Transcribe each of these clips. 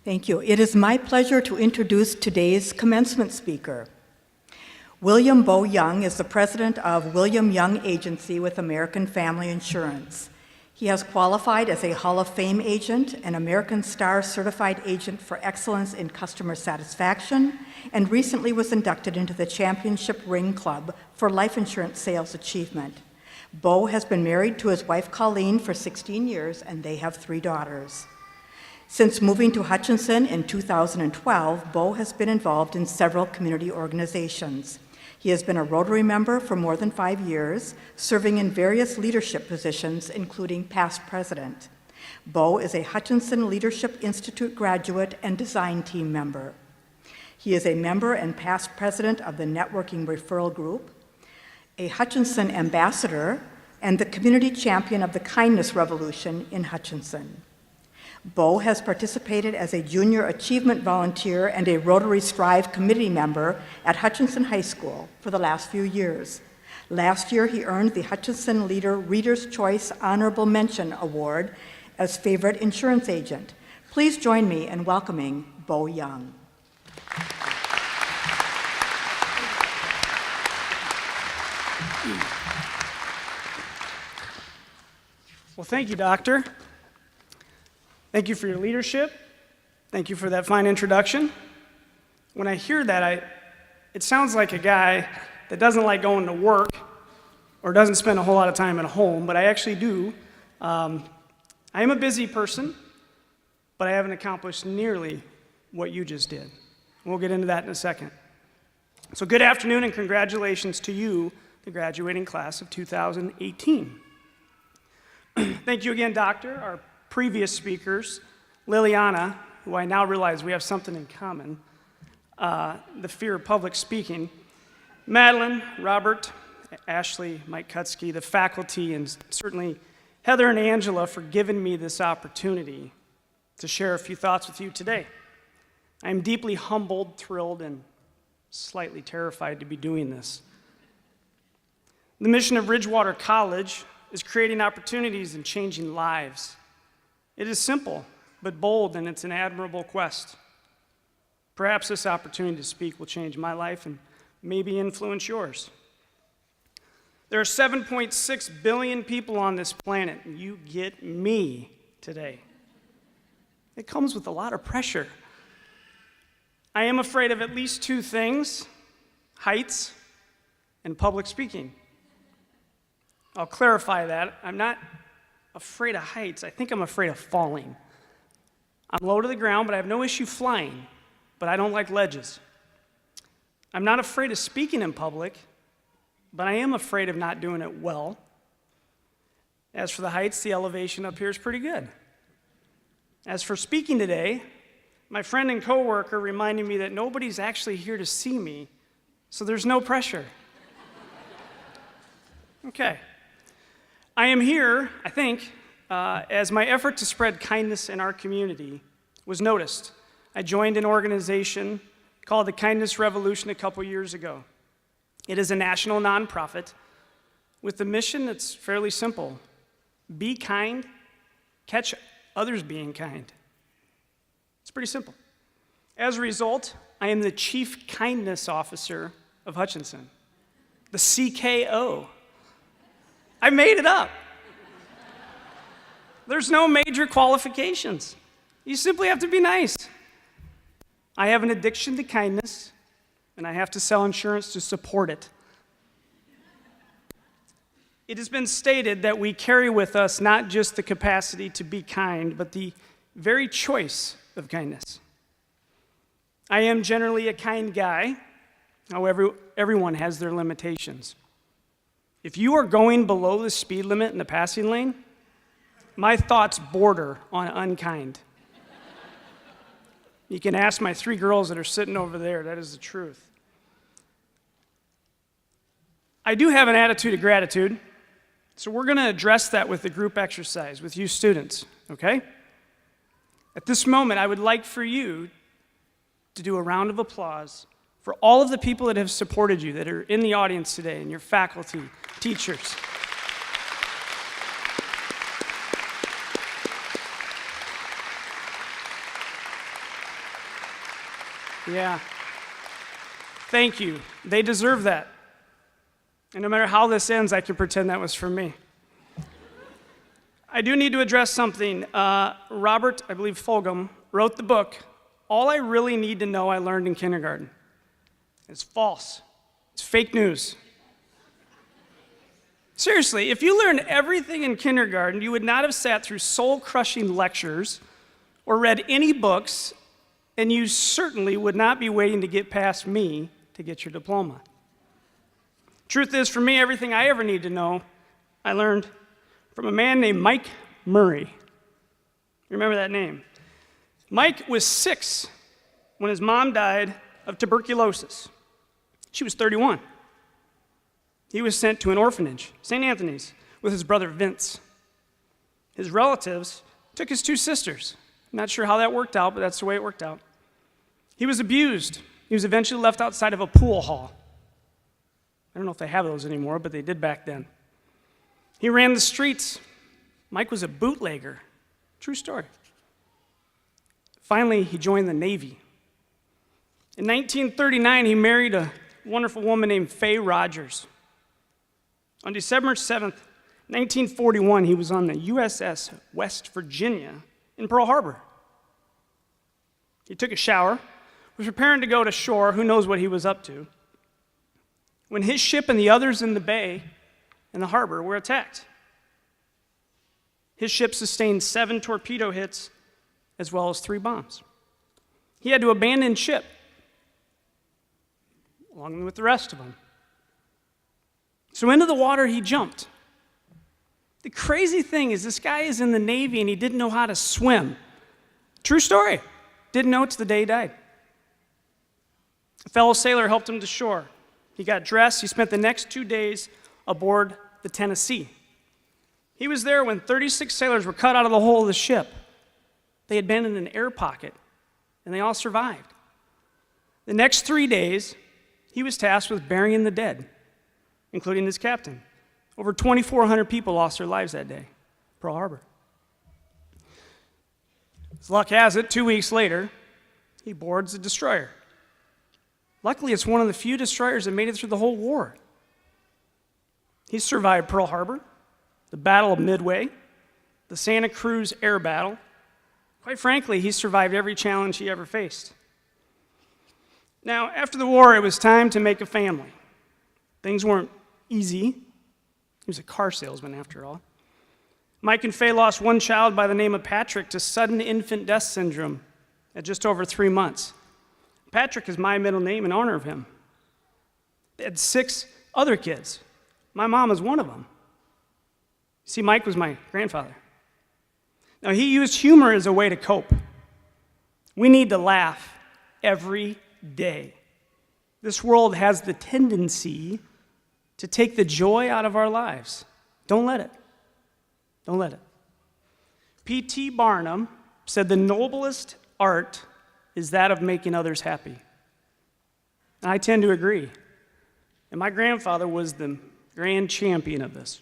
Thank you. It is my pleasure to introduce today's commencement speaker. William Bo Young is the president of William Young Agency with American Family Insurance. He has qualified as a Hall of Fame agent, an American Star Certified Agent for Excellence in Customer Satisfaction, and recently was inducted into the Championship Ring Club for Life Insurance Sales Achievement. Bo has been married to his wife Colleen for 16 years, and they have 3 daughters. Since moving to Hutchinson in 2012, Bo has been involved in several community organizations. He has been a Rotary member for more than 5 years, serving in various leadership positions, including past president. Bo is a Hutchinson Leadership Institute graduate and design team member. He is a member and past president of the Networking Referral Group, a Hutchinson ambassador, and the community champion of the Kindness Revolution in Hutchinson. Bo has participated as a junior achievement volunteer and a Rotary Strive committee member at Hutchinson High School for the last few years. Last year, he earned the Hutchinson Leader Reader's Choice Honorable Mention Award as favorite insurance agent. Please join me in welcoming Bo Young. Well, thank you, Doctor. Thank you for your leadership. Thank you for that fine introduction. When I hear that, it sounds like a guy that doesn't like going to work or doesn't spend a whole lot of time at home, but I actually do. I am a busy person, but I haven't accomplished nearly what you just did. We'll get into that in a second. So good afternoon and congratulations to you, the graduating class of 2018. Thank you again, Doctor, our previous speakers, Liliana, who I now realize we have something in common, the fear of public speaking, Madeline, Robert, Ashley, Mike Kutsky, the faculty, and certainly Heather and Angela for giving me this opportunity to share a few thoughts with you today. I am deeply humbled, thrilled, and slightly terrified to be doing this. The mission of Ridgewater College is creating opportunities and changing lives. It is simple, but bold, and it's an admirable quest. Perhaps this opportunity to speak will change my life and maybe influence yours. There are 7.6 billion people on this planet, and you get me today. It comes with a lot of pressure. I am afraid of at least 2 things: heights and public speaking. I'll clarify that. I'm not afraid of heights. I think I'm afraid of falling. I'm low to the ground, but I have no issue flying, but I don't like ledges. I'm not afraid of speaking in public, but I am afraid of not doing it well. As for the heights, the elevation up here is pretty good. As for speaking today, my friend and coworker reminded me that nobody's actually here to see me, so there's no pressure. Okay. I am here, I think, as my effort to spread kindness in our community was noticed. I joined an organization called the Kindness Revolution a couple years ago. It is a national nonprofit with a mission that's fairly simple: be kind, catch others being kind. It's pretty simple. As a result, I am the Chief Kindness Officer of Hutchinson, the CKO. I made it up. There's no major qualifications. You simply have to be nice. I have an addiction to kindness, and I have to sell insurance to support it. It has been stated that we carry with us not just the capacity to be kind, but the very choice of kindness. I am generally a kind guy. However, everyone has their limitations. If you are going below the speed limit in the passing lane, my thoughts border on unkind. You can ask my 3 girls that are sitting over there. That is the truth. I do have an attitude of gratitude, so we're going to address that with the group exercise with you students, okay? At this moment, I would like for you to do a round of applause for all of the people that have supported you, that are in the audience today, and your faculty, teachers. Yeah. Thank you. They deserve that. And no matter how this ends, I can pretend that was for me. I do need to address something. Robert, I believe Fulgham, wrote the book, All I Really Need to Know I Learned in Kindergarten. It's false. It's fake news. Seriously, if you learned everything in kindergarten, you would not have sat through soul-crushing lectures or read any books, and you certainly would not be waiting to get past me to get your diploma. Truth is, for me, everything I ever need to know, I learned from a man named Mike Murray. You remember that name? Mike was 6 when his mom died of tuberculosis. She was 31. He was sent to an orphanage, St. Anthony's, with his brother Vince. His relatives took his 2 sisters. I'm not sure how that worked out, but that's the way it worked out. He was abused. He was eventually left outside of a pool hall. I don't know if they have those anymore, but they did back then. He ran the streets. Mike was a bootlegger. True story. Finally, he joined the Navy. In 1939, he married a wonderful woman named Faye Rogers. On December 7th, 1941, he was on the USS West Virginia in Pearl Harbor. He took a shower, was preparing to go to shore, who knows what he was up to, when his ship and the others in the bay and the harbor were attacked. His ship sustained 7 torpedo hits as well as 3 bombs. He had to abandon ship along with the rest of them. So into the water he jumped. The crazy thing is this guy is in the Navy and he didn't know how to swim. True story. Didn't know it till the day he died. A fellow sailor helped him to shore. He got dressed. He spent the next 2 days aboard the Tennessee. He was there when 36 sailors were cut out of the hull of the ship. They had been in an air pocket, and they all survived. The next 3 days, he was tasked with burying the dead, including his captain. Over 2,400 people lost their lives that day, Pearl Harbor. As luck has it, 2 weeks later, he boards a destroyer. Luckily, it's one of the few destroyers that made it through the whole war. He survived Pearl Harbor, the Battle of Midway, the Santa Cruz air battle. Quite frankly, he survived every challenge he ever faced. Now, after the war, it was time to make a family. Things weren't easy. He was a car salesman, after all. Mike and Faye lost one child by the name of Patrick to sudden infant death syndrome at just over 3 months. Patrick is my middle name in honor of him. They had 6 other kids. My mom is one of them. See, Mike was my grandfather. Now, he used humor as a way to cope. We need to laugh every day. This world has the tendency to take the joy out of our lives. Don't let it. Don't let it. P.T. Barnum said the noblest art is that of making others happy. And I tend to agree. And my grandfather was the grand champion of this.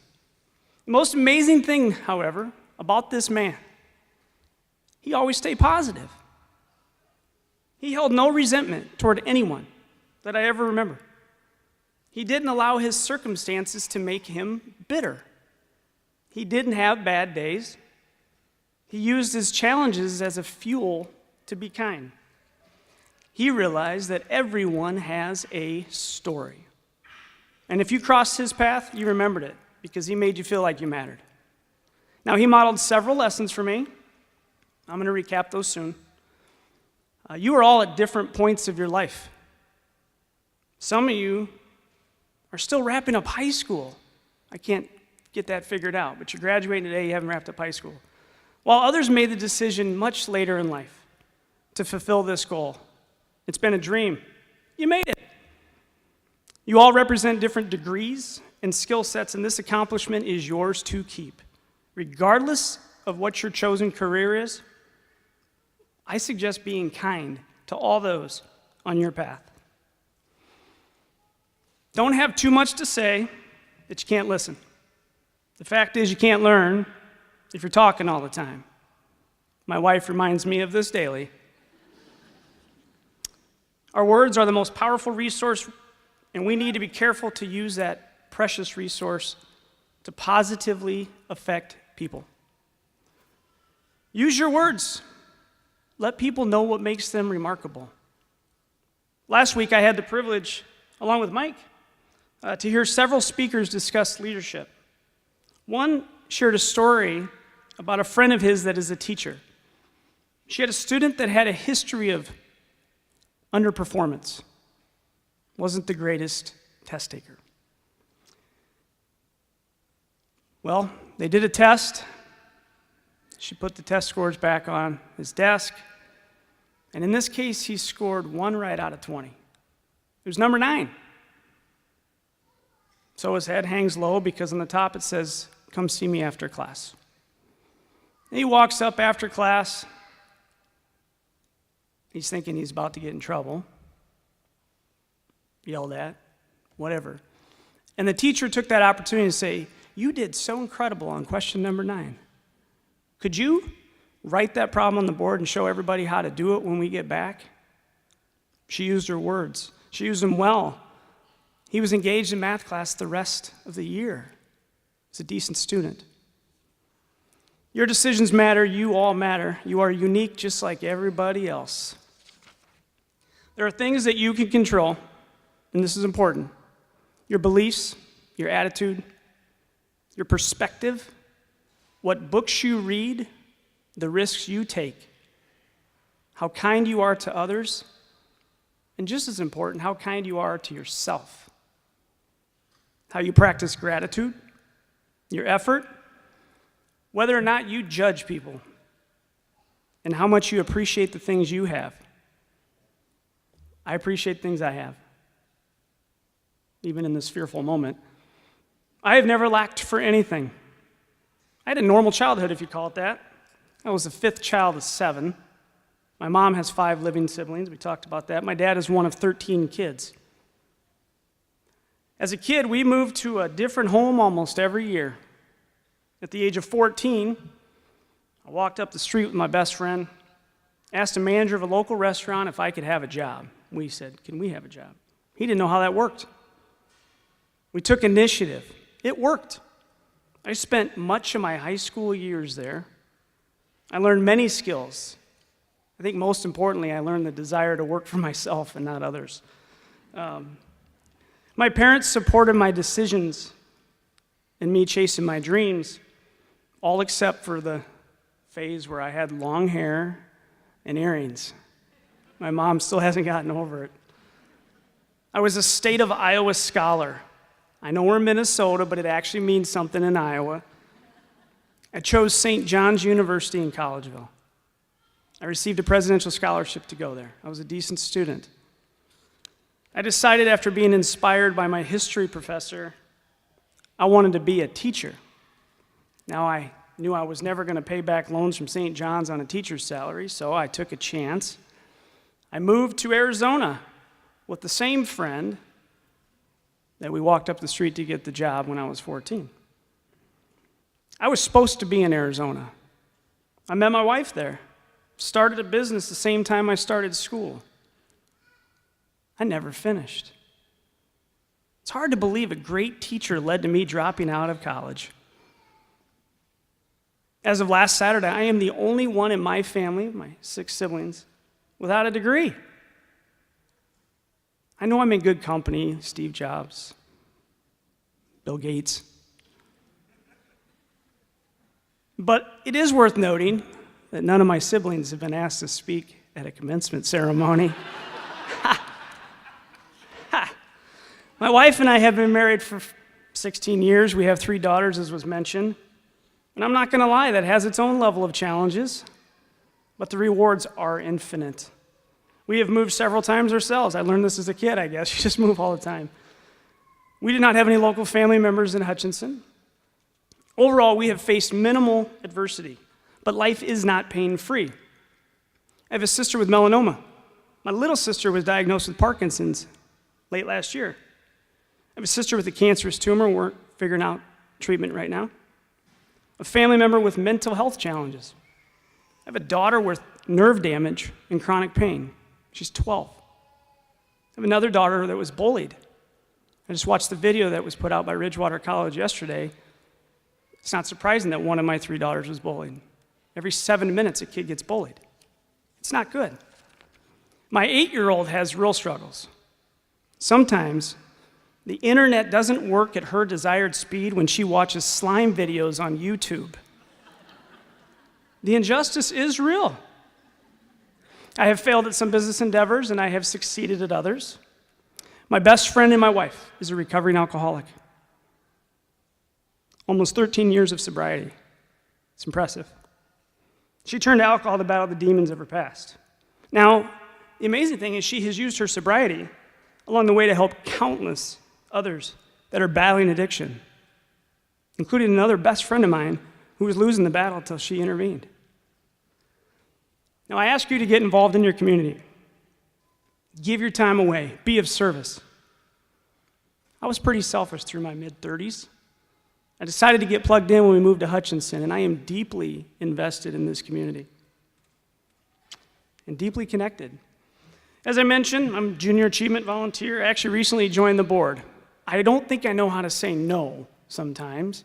The most amazing thing, however, about this man, he always stayed positive. He held no resentment toward anyone that I ever remember. He didn't allow his circumstances to make him bitter. He didn't have bad days. He used his challenges as a fuel to be kind. He realized that everyone has a story. And if you crossed his path, you remembered it because he made you feel like you mattered. Now, he modeled several lessons for me. I'm going to recap those soon. You are all at different points of your life. Some of you are still wrapping up high school. I can't get that figured out, but you're graduating today, you haven't wrapped up high school. While others made the decision much later in life to fulfill this goal. It's been a dream. You made it. You all represent different degrees and skill sets, and this accomplishment is yours to keep. Regardless of what your chosen career is, I suggest being kind to all those on your path. Don't have too much to say that you can't listen. The fact is, you can't learn if you're talking all the time. My wife reminds me of this daily. Our words are the most powerful resource, and we need to be careful to use that precious resource to positively affect people. Use your words. Let people know what makes them remarkable. Last week, I had the privilege, along with Mike, to hear several speakers discuss leadership. One shared a story about a friend of his that is a teacher. She had a student that had a history of underperformance, wasn't the greatest test taker. Well, they did a test. She put the test scores back on his desk. And in this case, he scored 1 right out of 20. It was number 9. So his head hangs low because on the top it says, "Come see me after class." And he walks up after class. He's thinking he's about to get in trouble, yelled at, whatever. And the teacher took that opportunity to say, "You did so incredible on question number 9. Could you write that problem on the board and show everybody how to do it when we get back?" She used her words. She used them well. He was engaged in math class the rest of the year. He's a decent student. Your decisions matter. You all matter. You are unique just like everybody else. There are things that you can control, and this is important. Your beliefs, your attitude, your perspective, what books you read, the risks you take, how kind you are to others, and just as important, how kind you are to yourself. How you practice gratitude, your effort, whether or not you judge people, and how much you appreciate the things you have. I appreciate things I have, even in this fearful moment. I have never lacked for anything. I had a normal childhood, if you call it that. I was the 5th child of 7. My mom has 5 living siblings. We talked about that. My dad is one of 13 kids. As a kid, we moved to a different home almost every year. At the age of 14, I walked up the street with my best friend, asked the manager of a local restaurant if I could have a job. We said, "Can we have a job?" He didn't know how that worked. We took initiative. It worked. I spent much of my high school years there. I learned many skills. I think most importantly, I learned the desire to work for myself and not others. My parents supported my decisions and me chasing my dreams, all except for the phase where I had long hair and earrings. My mom still hasn't gotten over it. I was a state of Iowa scholar. I know we're in Minnesota, but it actually means something in Iowa. I chose St. John's University in Collegeville. I received a presidential scholarship to go there. I was a decent student. I decided after being inspired by my history professor, I wanted to be a teacher. Now I knew I was never going to pay back loans from St. John's on a teacher's salary, so I took a chance. I moved to Arizona with the same friend that we walked up the street to get the job when I was 14. I was supposed to be in Arizona. I met my wife there, started a business the same time I started school. I never finished. It's hard to believe a great teacher led to me dropping out of college. As of last Saturday, I am the only one in my family, my 6 siblings, without a degree. I know I'm in good company, Steve Jobs, Bill Gates. But it is worth noting that none of my siblings have been asked to speak at a commencement ceremony. My wife and I have been married for 16 years. We have 3 daughters, as was mentioned. And I'm not going to lie, that has its own level of challenges, but the rewards are infinite. We have moved several times ourselves. I learned this as a kid, I guess. You just move all the time. We did not have any local family members in Hutchinson. Overall, we have faced minimal adversity, but life is not pain-free. I have a sister with melanoma. My little sister was diagnosed with Parkinson's late last year. I have a sister with a cancerous tumor. We're figuring out treatment right now. A family member with mental health challenges. I have a daughter with nerve damage and chronic pain. She's 12. have another daughter that was bullied. I just watched the video that was put out by Ridgewater College yesterday. It's not surprising that one of my 3 daughters was bullied. Every 7 minutes, a kid gets bullied. It's not good. My 8-year-old has real struggles. Sometimes the internet doesn't work at her desired speed when she watches slime videos on YouTube. The injustice is real. I have failed at some business endeavors, and I have succeeded at others. My best friend and my wife is a recovering alcoholic. Almost 13 years of sobriety. It's impressive. She turned to alcohol to battle the demons of her past. Now, the amazing thing is she has used her sobriety along the way to help countless others that are battling addiction, including another best friend of mine who was losing the battle until she intervened. Now, I ask you to get involved in your community. Give your time away. Be of service. I was pretty selfish through my mid-30s. I decided to get plugged in when we moved to Hutchinson, and I am deeply invested in this community and deeply connected. As I mentioned, I'm a junior achievement volunteer. I actually recently joined the board. I don't think I know how to say no sometimes,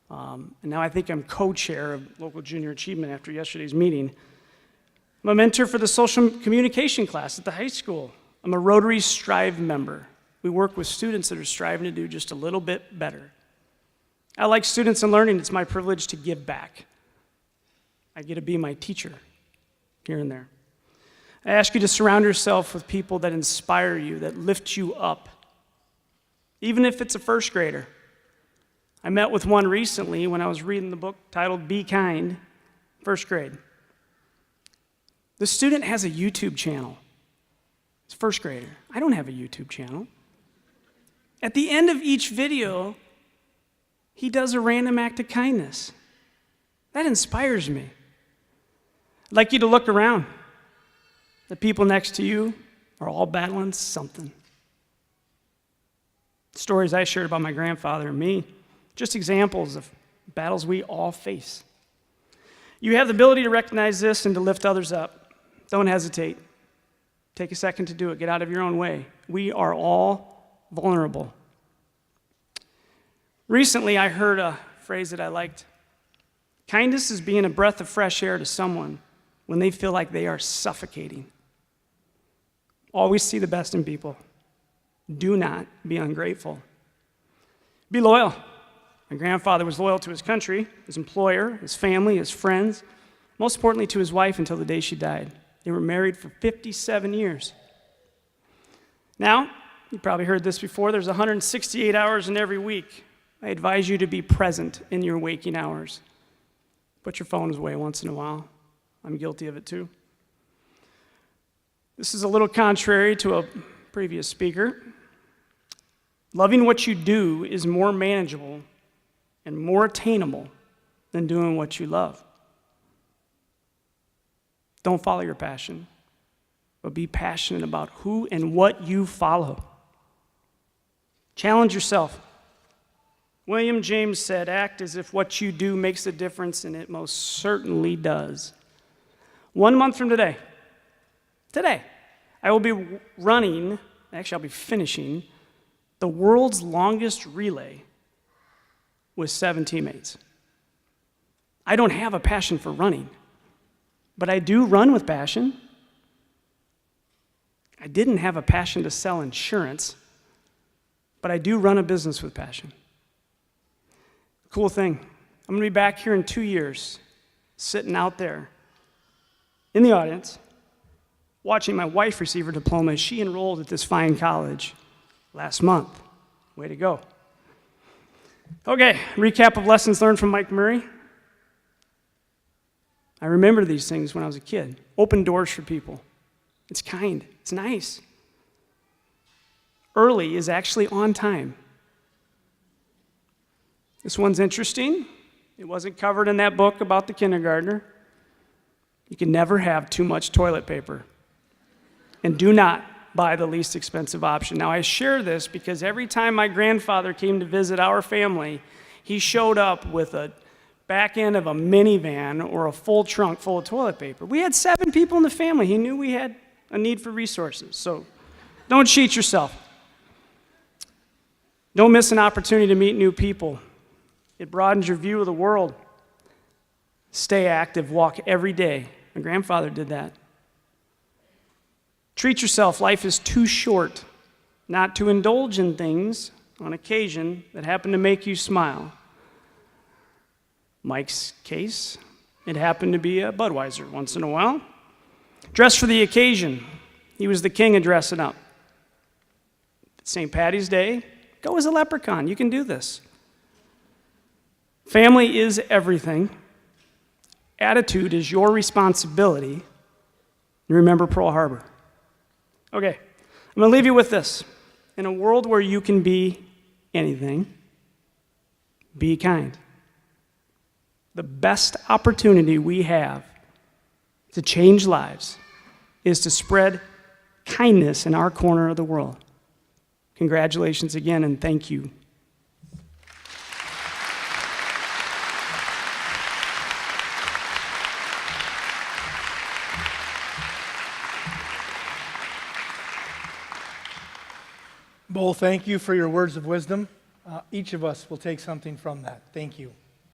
and now I think I'm co-chair of local junior achievement after yesterday's meeting. I'm a mentor for the social communication class at the high school. I'm a Rotary Strive member. We work with students that are striving to do just a little bit better. I like students and learning. It's my privilege to give back. I get to be my teacher here and there. I ask you to surround yourself with people that inspire you, that lift you up, even if it's a first grader. I met with one recently when I was reading the book titled Be Kind, first grade. The student has a YouTube channel. It's a first grader. I don't have a YouTube channel. At the end of each video, he does a random act of kindness. That inspires me. I'd like you to look around. The people next to you are all battling something. Stories I shared about my grandfather and me, just examples of battles we all face. You have the ability to recognize this and to lift others up. Don't hesitate. Take a second to do it. Get out of your own way. We are all vulnerable. Recently, I heard a phrase that I liked. Kindness is being a breath of fresh air to someone when they feel like they are suffocating. Always see the best in people. Do not be ungrateful. Be loyal. My grandfather was loyal to his country, his employer, his family, his friends, most importantly to his wife until the day she died. They were married for 57 years. Now, you probably heard this before, there's 168 hours in every week. I advise you to be present in your waking hours. Put your phones away once in a while. I'm guilty of it too. This is a little contrary to a previous speaker. Loving what you do is more manageable and more attainable than doing what you love. Don't follow your passion, but be passionate about who and what you follow. Challenge yourself. William James said, act as if what you do makes a difference, and it most certainly does. 1 month from today, I will be running, actually I'll be finishing, the world's longest relay with 7 teammates. I don't have a passion for running, but I do run with passion. I didn't have a passion to sell insurance, but I do run a business with passion. Cool thing, I'm going to be back here in 2 years, sitting out there in the audience, watching my wife receive her diploma as she enrolled at this fine college last month. Way to go. Okay, recap of lessons learned from Mike Murray. I remember these things when I was a kid. Open doors for people. It's kind. It's nice. Early is actually on time. This one's interesting. It wasn't covered in that book about the kindergartner. You can never have too much toilet paper. And do not buy the least expensive option. Now, I share this because every time my grandfather came to visit our family, he showed up with a back end of a minivan or a full trunk full of toilet paper. We had 7 people in the family. He knew we had a need for resources. So Don't cheat yourself. Don't miss an opportunity to meet new people. It broadens your view of the world. Stay active, walk every day. My grandfather did that. Treat yourself. Life is too short not to indulge in things on occasion that happen to make you smile. Mike's case, it happened to be a Budweiser once in a while. Dress for the occasion. He was the king of dressing up. St. Patty's Day, go as a leprechaun. You can do this. Family is everything. Attitude is your responsibility. And remember Pearl Harbor. Okay, I'm going to leave you with this. In a world where you can be anything, be kind. The best opportunity we have to change lives is to spread kindness in our corner of the world. Congratulations again, and thank you. Bo, thank you for your words of wisdom. Each of us will take something from that. Thank you.